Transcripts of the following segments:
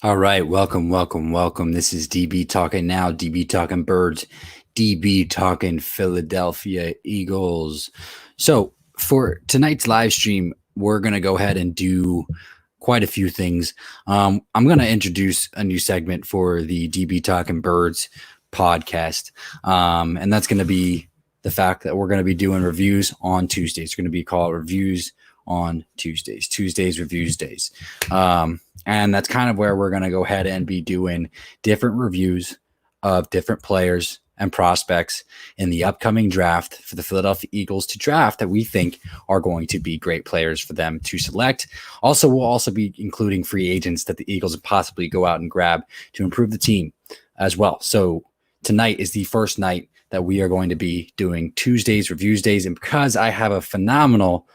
All right, welcome. This is DB Talking Now, DB Talking Birds, DB Talking Philadelphia Eagles. So, for tonight's live stream, we're going to go ahead and do quite a few things. I'm going to introduce a new segment for the DB Talking Birds podcast, and that's going to be the fact that we're going to be doing reviews on Tuesdays. It's going to be called Reviews on Tuesdays Reviews Days. And that's kind of where we're going to go ahead and be doing different reviews of different players and prospects in the upcoming draft for the Philadelphia Eagles to draft that we think are going to be great players for them to select. Also, we'll also be including free agents that the Eagles possibly go out and grab to improve the team as well. So tonight is the first night that we are going to be doing Tuesdays Reviews Days. And because I have a phenomenal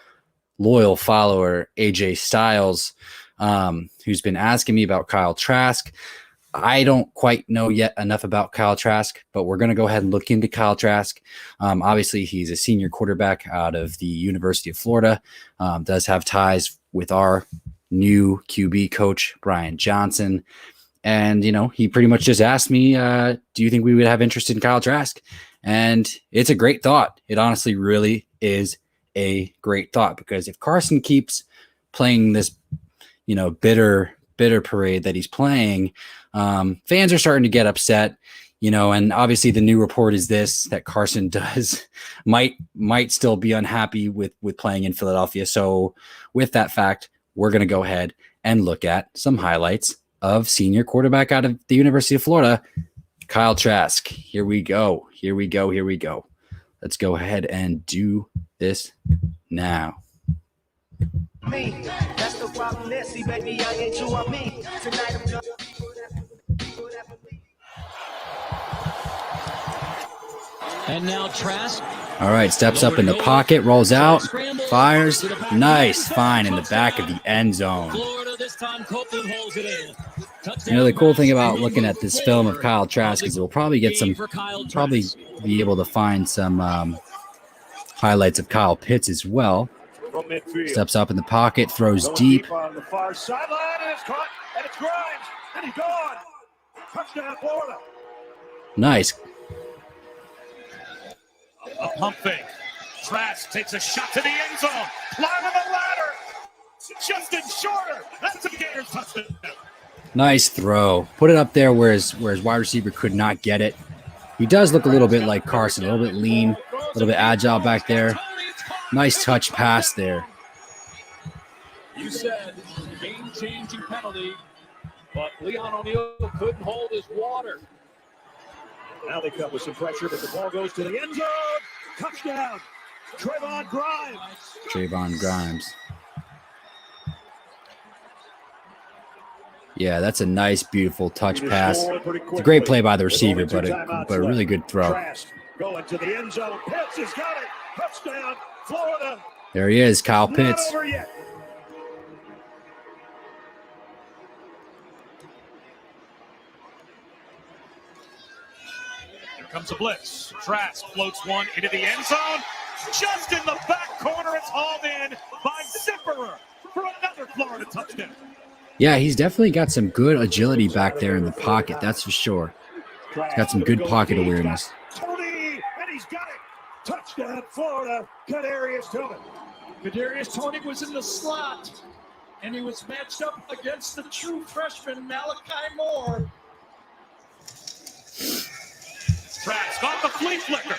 loyal follower, AJ Styles, who's been asking me about Kyle Trask. I don't quite know yet enough about Kyle Trask, but we're going to go ahead and look into Kyle Trask. Obviously, he's a senior quarterback out of the University of Florida, does have ties with our new QB coach, Brian Johnson. And, he pretty much just asked me, do you think we would have interest in Kyle Trask? And it's a great thought. It honestly really is a great thought, because if Carson keeps playing this bitter parade that he's playing, fans are starting to get upset, and obviously the new report is that Carson might still be unhappy with playing in Philadelphia. So with that fact, we're going to go ahead and look at some highlights of senior quarterback out of the University of Florida, Kyle Trask. Here we go. Let's go ahead and do this now. Me. That's the problem, Nessie, baby. I ain't you on me. Tonight I'm just... And now Trask. All right, steps up in the pocket, rolls out, fires. Nice find in the back of the end zone. The cool thing about looking at this film of Kyle Trask is we'll probably be able to find some highlights of Kyle Pitts as well. Steps up in the pocket, throws deep. On the far sideline, and it's caught, and it's Grimes, and he's gone. Touchdown, Florida. Nice. A pump fake. Trask takes a shot to the end zone. Climbing the ladder. Justin Shorter. That's a Gators touchdown. Nice throw. Put it up there where his wide receiver could not get it. He does look a little bit like Carson, a little bit lean, a little bit agile back there. Nice touch pass there. You said game-changing penalty, but Leon O'Neal couldn't hold his water. Now they come with some pressure, but the ball goes to the end zone. Touchdown, Trayvon Grimes. Yeah, that's a nice, beautiful touch pass. It's a great play by the receiver, but a really good throw. Going to the end zone. Pitts has got it. Touchdown, Florida. There he is, Kyle Pitts. Here comes a blitz. Trask floats one into the end zone. Just in the back corner, it's hauled in by Zipperer for another Florida touchdown. Yeah, he's definitely got some good agility back there in the pocket, that's for sure. He's got some good pocket awareness. Tony, and he's got it. Touchdown, Florida. Kadarius Toney. Kadarius Toney was in the slot, and he was matched up against the true freshman Malachi Moore. Trask on the flea flicker.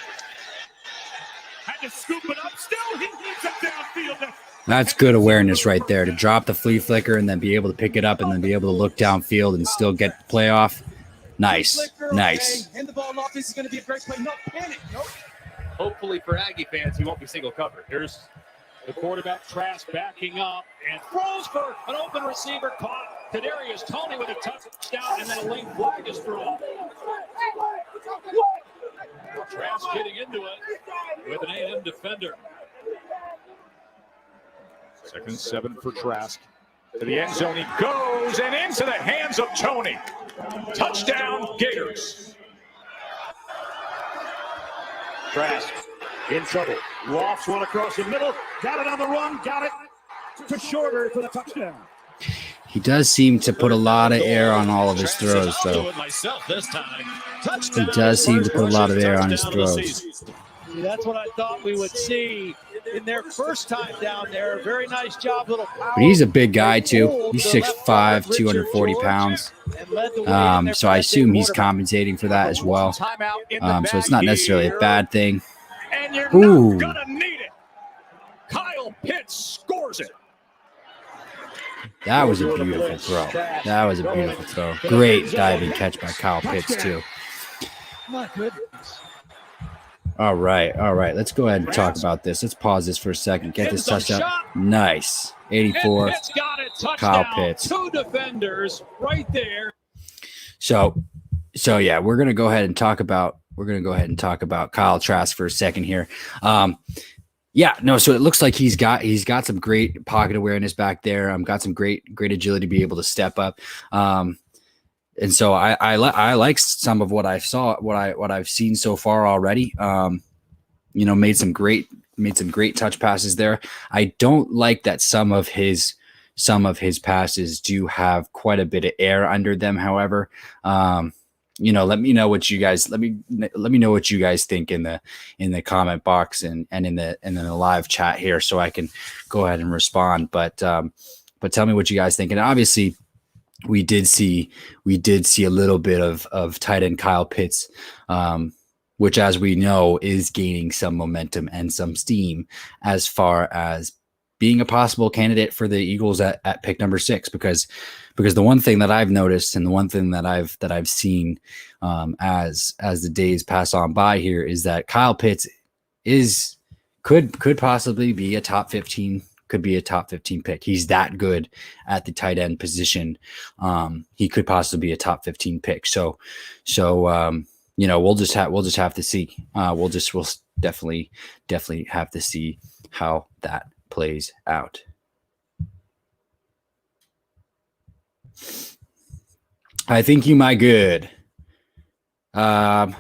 Had to scoop it up. Still, he leads it downfield. That's good awareness right there, to drop the flea flicker and then be able to pick it up and then be able to look downfield and still get the playoff. Nice. Hand the ball off. This is going to be a great play. No panic. Nope. Hopefully for Aggie fans, he won't be single covered. Here's the quarterback, Trask, backing up and throws for an open receiver caught. Kadarius Toney with a touchdown, and then a late flag is thrown. Trask getting into it with an A&M defender. 2nd and 7 for Trask. To the end zone he goes, and into the hands of Toney. Touchdown, Gators. Trask in trouble. Lofts one across the middle. Got it on the run. Got it to Shorter for the touchdown. He does seem to put a lot of air on all of his throws, though. He does seem to put a lot of air on his throws. That's what I thought we would see in their first time down there. Very nice job, little power. But he's a big guy, too. He's 6'5", 240 pounds. So I assume he's compensating for that as well. So it's not necessarily a bad thing. And you're not gonna need it. Kyle Pitts scores it. That was a beautiful throw. That was a beautiful throw. Great diving catch by Kyle Pitts, too. My goodness. All right. Let's go ahead and talk about this. Let's pause this for a second. Get this touchdown. Nice. 84. Kyle Pitts. 2 defenders right there. So yeah, we're gonna go ahead and talk about Kyle Trask for a second here. So it looks like he's got some great pocket awareness back there. Got some great agility to be able to step up. And so I like some of what I've seen so far already. Made some great touch passes there. I don't like that some of his passes do have quite a bit of air under them. However, let me know what you guys know what you guys think in the comment box and in the live chat here, so I can go ahead and respond. But tell me what you guys think. And obviously, we did see a little bit of tight end Kyle Pitts, which, as we know, is gaining some momentum and some steam as far as being a possible candidate for the Eagles at pick number 6, because the one thing that I've noticed and the one thing that I've seen as the days pass on by here is that Kyle Pitts could possibly be a top 15. Could be a top 15 pick. He's that good at the tight end position. He could possibly be a top 15 pick. So we'll just have to see. We'll definitely have to see how that plays out. I think you might good. Not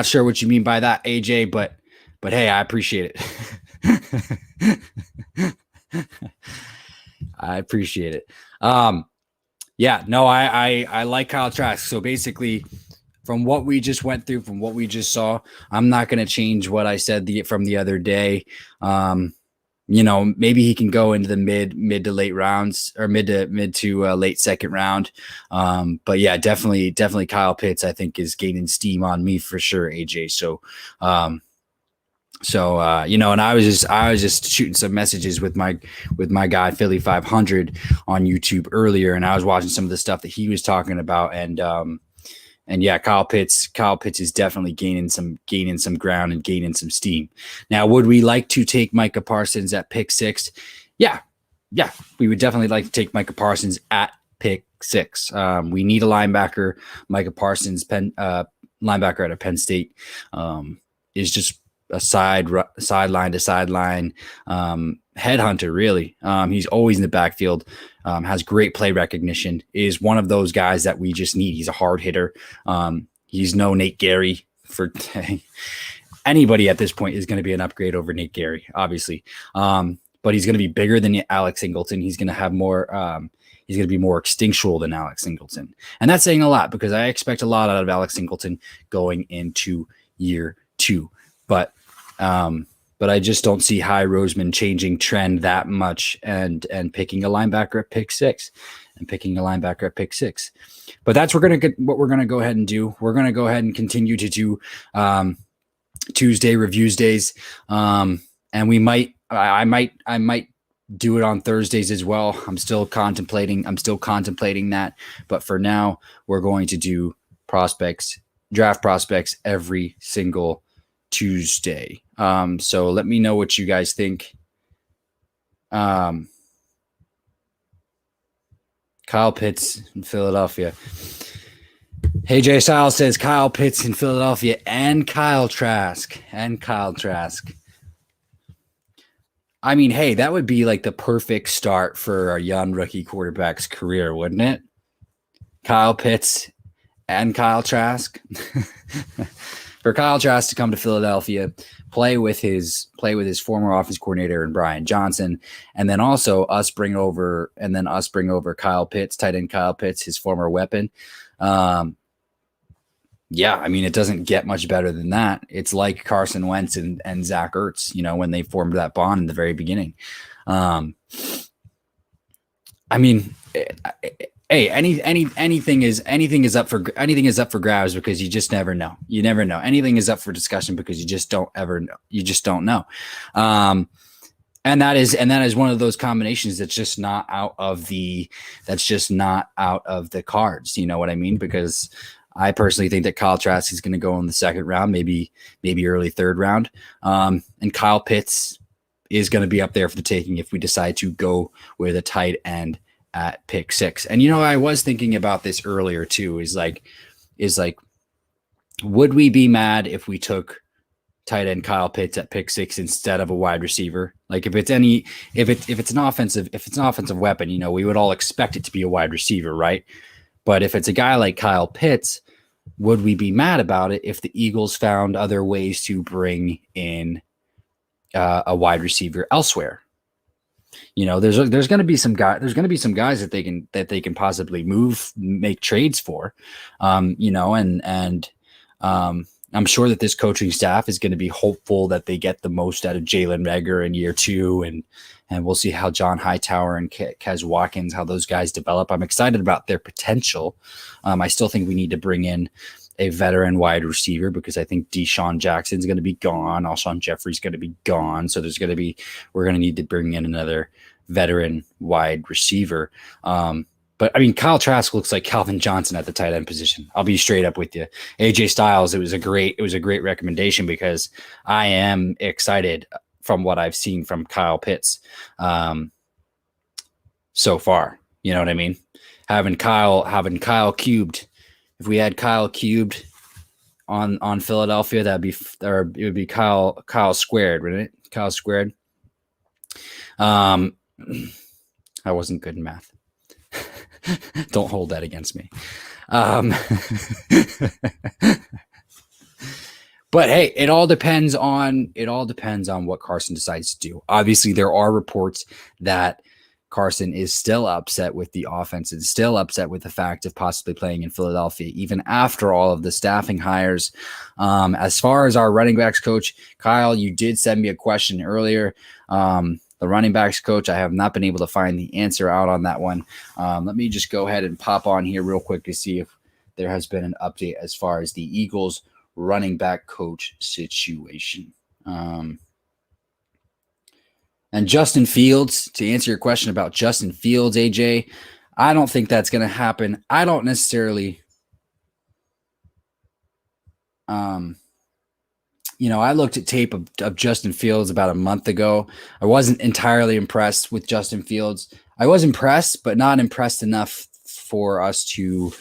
sure what you mean by that, AJ, but hey, I appreciate it. I appreciate it. I like Kyle Trask. So basically, from what we just went through, from what we just saw, I'm not going to change what I said from the other day. Maybe he can go into the mid to late rounds, or mid to late second round. But yeah, definitely Kyle Pitts, I think, is gaining steam on me for sure, AJ. And I was just shooting some messages with my guy Philly 500 on YouTube earlier, and I was watching some of the stuff that he was talking about, and yeah, Kyle Pitts is definitely gaining some ground and gaining some steam. Now, would we like to take Micah Parsons at pick 6? Yeah, we would definitely like to take Micah Parsons at pick 6. We need a linebacker. Micah Parsons, linebacker out of Penn State, is just a sideline to sideline headhunter, really. He's always in the backfield, has great play recognition, is one of those guys that we just need. He's a hard hitter. He's no Nate Gary. For anybody at this point is going to be an upgrade over Nate Gary, obviously. But he's going to be bigger than Alex Singleton. He's going to have more he's going to be more instinctual than Alex Singleton. And that's saying a lot, because I expect a lot out of Alex Singleton going into year 2. But I just don't see High Roseman changing trend that much and picking a linebacker at pick 6 But that's what we're gonna go ahead and do. We're gonna go ahead and continue to do Tuesday reviews days, and I might do it on Thursdays as well. I'm still contemplating that, but for now we're going to do draft prospects every single Tuesday. So let me know what you guys think. Kyle Pitts in Philadelphia. Hey, Jay Styles says Kyle Pitts in Philadelphia and Kyle Trask. I mean, hey, that would be like the perfect start for a young rookie quarterback's career, wouldn't it? Kyle Pitts and Kyle Trask. for Kyle Trask to come to Philadelphia, play with his former offense coordinator and Brian Johnson, and then also us bring over Kyle Pitts, tight end Kyle Pitts, his former weapon. Yeah, I mean, it doesn't get much better than that. It's like Carson Wentz and Zach Ertz, when they formed that bond in the very beginning. I mean, hey, anything is up for grabs because you just never know. You never know. Anything is up for discussion because you just don't ever know. You just don't know. And that is one of those combinations that's just not out of the cards. You know what I mean? Because I personally think that Kyle Trask is going to go in the second round, maybe early third round. And Kyle Pitts is going to be up there for the taking if we decide to go with a tight end at pick 6. And, I was thinking about this earlier too, is like, would we be mad if we took tight end Kyle Pitts at pick 6 instead of a wide receiver? Like if it's an offensive weapon, we would all expect it to be a wide receiver, right? But if it's a guy like Kyle Pitts, would we be mad about it if the Eagles found other ways to bring in a wide receiver elsewhere? There's going to be some guys that they can possibly make trades for, I'm sure that this coaching staff is going to be hopeful that they get the most out of Jalen Reagor in year 2, and we'll see how John Hightower and Kez Watkins, how those guys develop. I'm excited about their potential. I still think we need to bring in a veteran wide receiver because I think Deshaun Jackson's going to be gone. Alshon Jeffrey's going to be gone. So we're going to need to bring in another veteran wide receiver. But I mean, Kyle Trask looks like Calvin Johnson at the tight end position. I'll be straight up with you. AJ Styles, it was a great recommendation because I am excited from what I've seen from Kyle Pitts so far. You know what I mean? Having Kyle cubed. If we had Kyle cubed on Philadelphia, it would be Kyle squared, wouldn't it? Kyle squared. I wasn't good in math. Don't hold that against me. But hey, it all depends on what Carson decides to do. Obviously, there are reports that Carson is still upset with the offense and still upset with the fact of possibly playing in Philadelphia, even after all of the staffing hires. As far as our running backs coach, Kyle, you did send me a question earlier. The running backs coach, I have not been able to find the answer out on that one. Let me just go ahead and pop on here real quick to see if there has been an update as far as the Eagles running back coach situation. And Justin Fields, to answer your question about Justin Fields, AJ, I don't think that's going to happen. I don't necessarily, I looked at tape of Justin Fields about a month ago. I wasn't entirely impressed with Justin Fields. I was impressed, but not impressed enough for us to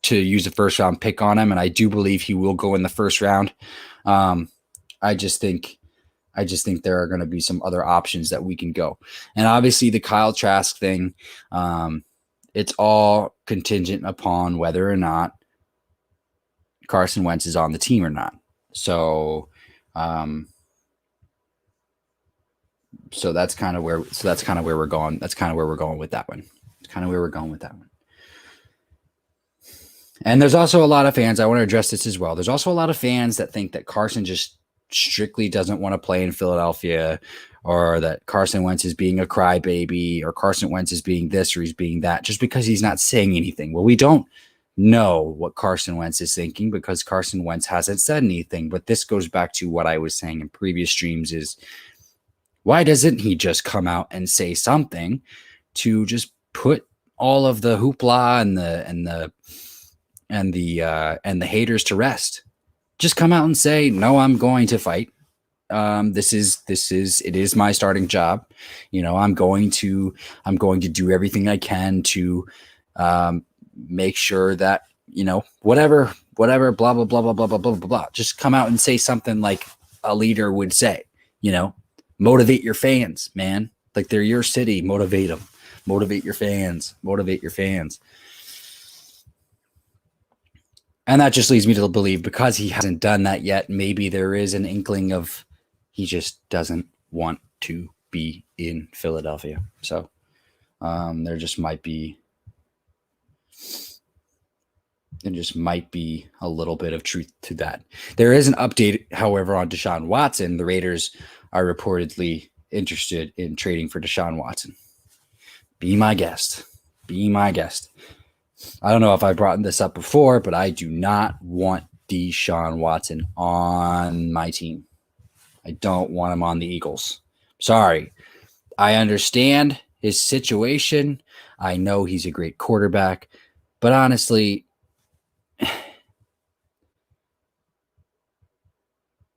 use a first round pick on him. And I do believe he will go in the first round. I just think there are going to be some other options that we can go. And obviously the Kyle Trask thing, it's all contingent upon whether or not Carson Wentz is on the team or not. So that's kind of where we're going. That's kind of where we're going with that one. And there's also a lot of fans, I want to address this as well. There's also a lot of fans that think that Carson just strictly doesn't want to play in Philadelphia, or that Carson Wentz is being a crybaby, or Carson Wentz is being this or he's being that, just because he's not saying anything. Well, we don't know what Carson Wentz is thinking because Carson Wentz hasn't said anything. But this goes back to what I was saying in previous streams is, why doesn't he just come out and say something to just put all of the hoopla and the haters to rest? Just come out and say, no, I'm going to fight. It is my starting job. I'm going to do everything I can to make sure that, whatever, blah, blah, blah, blah, blah, blah, blah, blah, blah. Just come out and say something like a leader would say, motivate your fans, man. Like, they're your city. Motivate them. Motivate your fans. And that just leads me to believe, because he hasn't done that yet, maybe there is an inkling of he just doesn't want to be in Philadelphia. So there just might be a little bit of truth to that. There is an update, however, on Deshaun Watson. The Raiders are reportedly interested in trading for Deshaun Watson. Be my guest. Be my guest. I don't know if I've brought this up before, but I do not want Deshaun Watson on my team. I don't want him on the Eagles. Sorry. I understand his situation. I know he's a great quarterback, but honestly,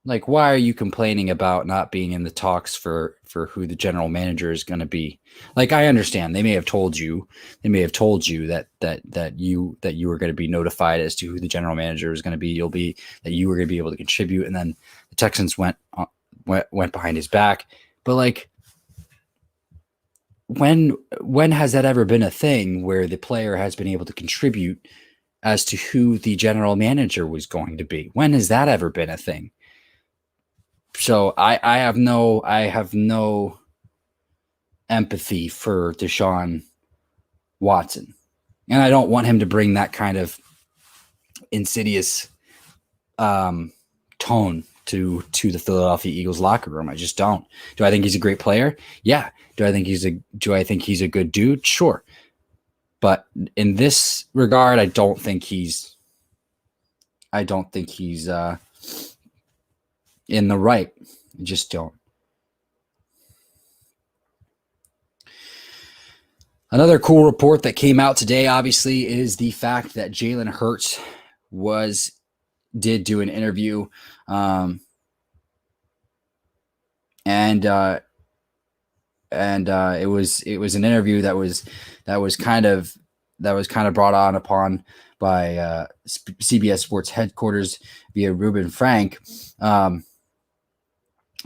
like, why are you complaining about not being in the talks for who the general manager is going to be? Like, I understand they may have told you that you were going to be notified as to who the general manager is going to be. That you were going to be able to contribute, and then the Texans went behind his back. But like, when has that ever been a thing where the player has been able to contribute as to who the general manager was going to be? When has that ever been a thing? So I have no empathy for Deshaun Watson, and I don't want him to bring that kind of insidious tone to the Philadelphia Eagles locker room. I just don't. Do I think he's a great player? Yeah. Do I think he's a good dude? Sure. But in this regard, I don't think he's in the right. I just don't. Another cool report that came out today, obviously, is the fact that Jalen Hurts did do an interview, and it was an interview that was kind of brought on upon by CBS Sports headquarters via Ruben Frank.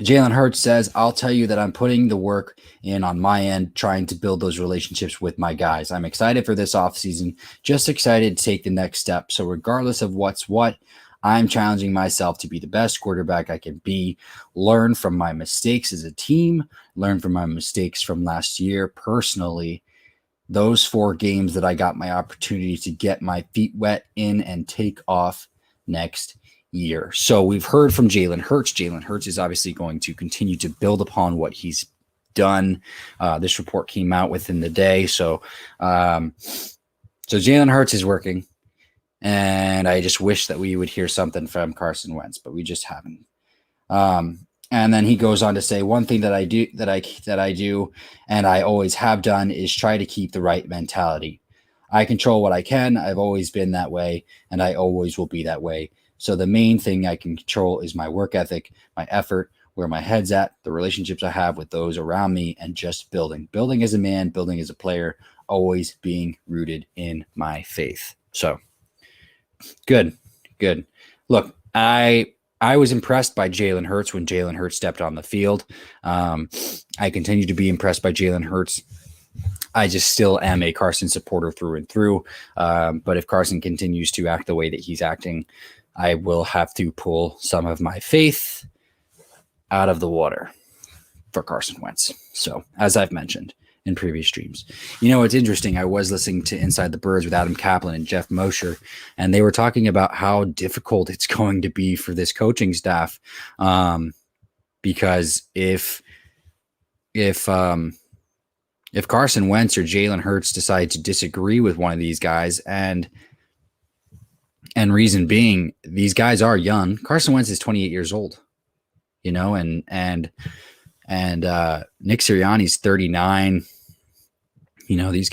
Jalen Hurts says, "I'll tell you that I'm putting the work in on my end, trying to build those relationships with my guys. I'm excited for this offseason, just excited to take the next step. So regardless of what's what, I'm challenging myself to be the best quarterback I can be, learn from my mistakes as a team, learn from my mistakes from last year personally. Those 4 games that I got my opportunity to get my feet wet in and take off next year." So we've heard from Jalen Hurts. Jalen Hurts is obviously going to continue to build upon what he's done. This report came out within the day. So Jalen Hurts is working, and I just wish that we would hear something from Carson Wentz, but we just haven't. And then he goes on to say, "One thing that I do, and I always have done, is try to keep the right mentality. I control what I can. I've always been that way, and I always will be that way. So the main thing I can control is my work ethic, my effort, where my head's at, the relationships I have with those around me, and just building as a man, building as a player, always being rooted in my faith." So good. Look, I was impressed by Jalen Hurts when Jalen Hurts stepped on the field. I continue to be impressed by Jalen Hurts. I just still am a Carson supporter through and through. But if Carson continues to act the way that he's acting, I will have to pull some of my faith out of the water for Carson Wentz. So, as I've mentioned in previous streams, it's interesting. I was listening to Inside the Birds with Adam Kaplan and Jeff Mosher, and they were talking about how difficult it's going to be for this coaching staff. Because if Carson Wentz or Jalen Hurts decide to disagree with one of these guys, and reason being, these guys are young. Carson Wentz is 28 years old, and Nick Sirianni's 39. These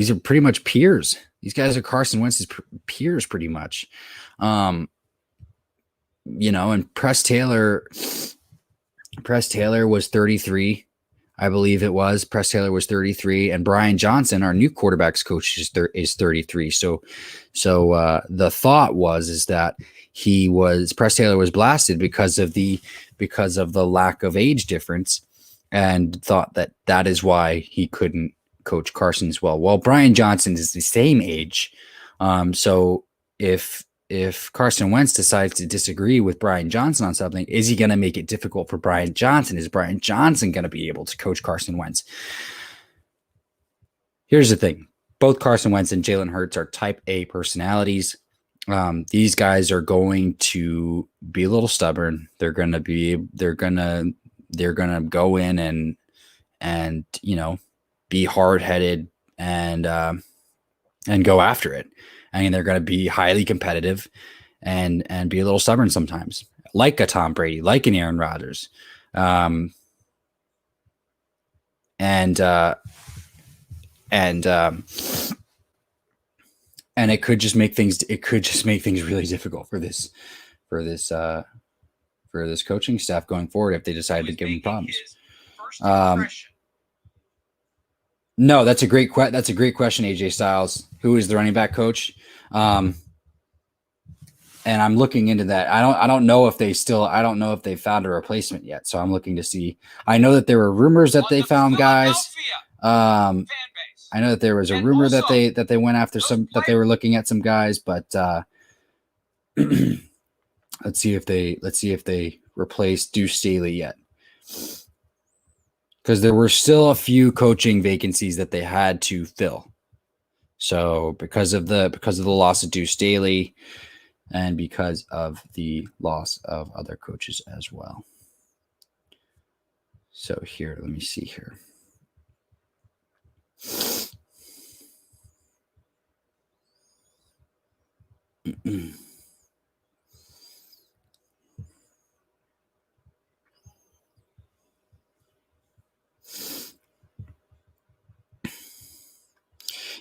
are pretty much peers. These guys are Carson Wentz's peers pretty much. And Press Taylor was 33. I believe it was. Press Taylor was 33, and Brian Johnson, our new quarterbacks coach, is 33. So the thought is that Press Taylor was blasted because of the lack of age difference, and thought that is why he couldn't coach Carson as well. Well, Brian Johnson is the same age, so if Carson Wentz decides to disagree with Brian Johnson on something, is he going to make it difficult for Brian Johnson? Is Brian Johnson going to be able to coach Carson Wentz? Here's the thing. Both Carson Wentz and Jalen Hurts are type A personalities. These guys are going to be a little stubborn. They're going to go in and be hard-headed and go after it. I mean, they're going to be highly competitive and be a little stubborn sometimes, like a Tom Brady, like an Aaron Rodgers. And it could just make things really difficult for this coaching staff going forward if they decide to give them problems. No, that's a great question, AJ Styles. Who is the running back coach? And I'm looking into that. I don't know if they found a replacement yet. So I'm looking to see. I know that there were rumors that they found guys. I know that there was a rumor that they went after that they were looking at some guys, but let's see if they replaced Deuce Staley yet. Because there were still a few coaching vacancies that they had to fill. So because of the loss of Deuce Staley and because of the loss of other coaches as well. So here, let me see here.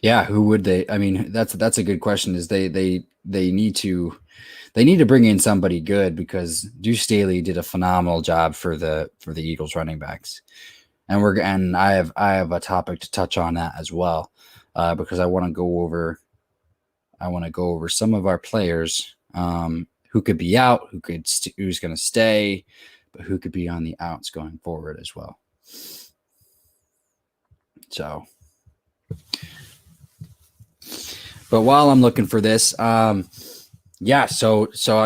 Yeah, who would they? I mean, that's a good question. Is they need to bring in somebody good because Deuce Staley did a phenomenal job for the Eagles running backs, and I have a topic to touch on that as well, because I want to go over some of our players who could be out, who's going to stay, but who could be on the outs going forward as well. So. But while I'm looking for this, so I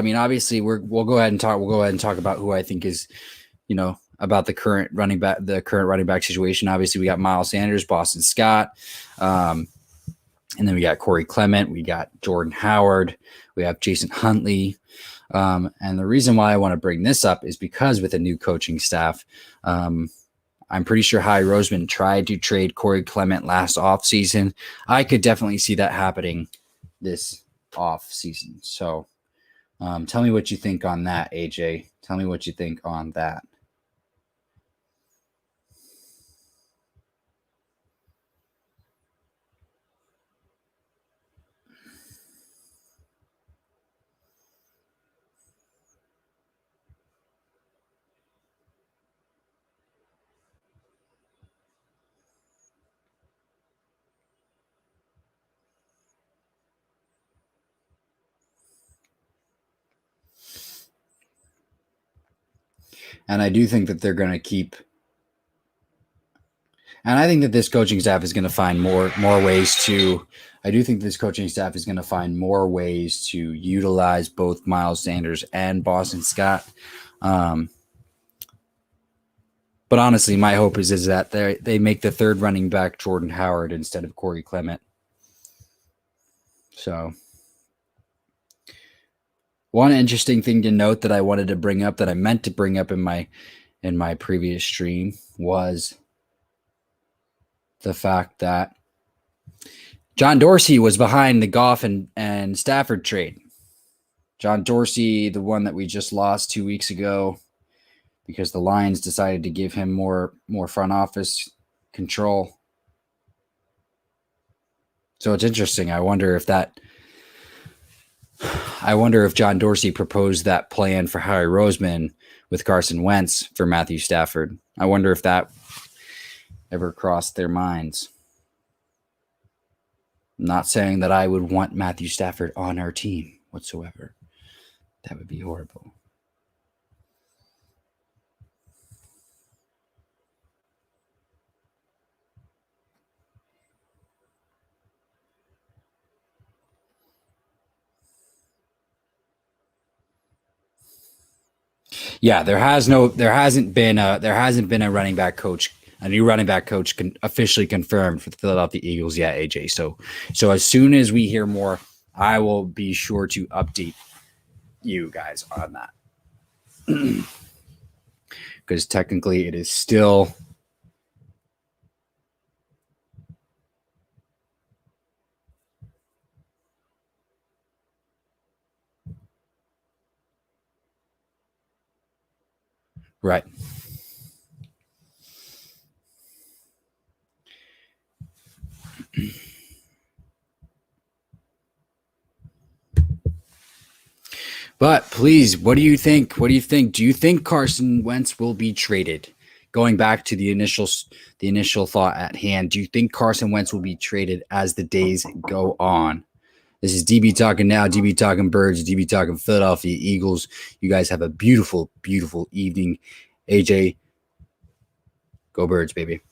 mean, obviously we'll go ahead and talk about who I think is, about the current running back situation. Obviously, we got Miles Sanders, Boston Scott, and then we got Corey Clement, we got Jordan Howard, we have Jason Huntley, and the reason why I want to bring this up is because with a new coaching staff, I'm pretty sure Howie Roseman tried to trade Corey Clement last offseason. I could definitely see that happening this offseason. So tell me what you think on that, AJ. Tell me what you think on that. And I do think that they're going to keep. And I think that this coaching staff is going to find more ways to. I do think this coaching staff is going to find more ways to utilize both Miles Sanders and Boston Scott. But honestly, my hope is that they make the third running back Jordan Howard instead of Corey Clement. So. One interesting thing to note that I wanted to bring up, that I meant to bring up in my previous stream, was the fact that John Dorsey was behind the Goff and Stafford trade. John Dorsey, the one that we just lost 2 weeks ago because the Lions decided to give him more front office control. So it's interesting. I wonder if John Dorsey proposed that plan for Howie Roseman with Carson Wentz for Matthew Stafford. I wonder if that ever crossed their minds. I'm not saying that I would want Matthew Stafford on our team whatsoever. That would be horrible. Yeah, there hasn't been a running back coach, a new running back coach officially confirmed for the Philadelphia Eagles yet, AJ. So as soon as we hear more, I will be sure to update you guys on that. Because technically it is still right. But please, what do you think? What do you think? Do you think Carson Wentz will be traded? Going back to the initial thought at hand, do you think Carson Wentz will be traded as the days go on? This is DB Talking Now, DB Talking Birds, DB Talking Philadelphia Eagles. You guys have a beautiful, beautiful evening. AJ, go Birds, baby.